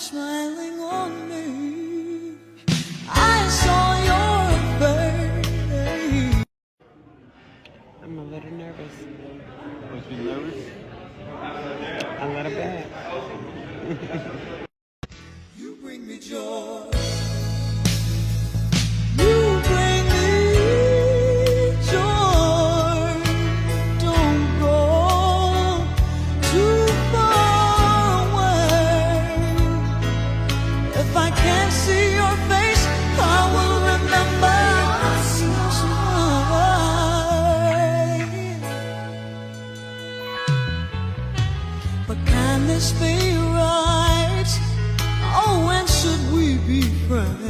smiling on me. I saw your face. I'm a little nervous. Was you nervous? A little bit. You bring me joy. You bring me joy. Don't go too far away. If I can't see your face, I will remember your smile. But can this be right? Oh, when should we be friends?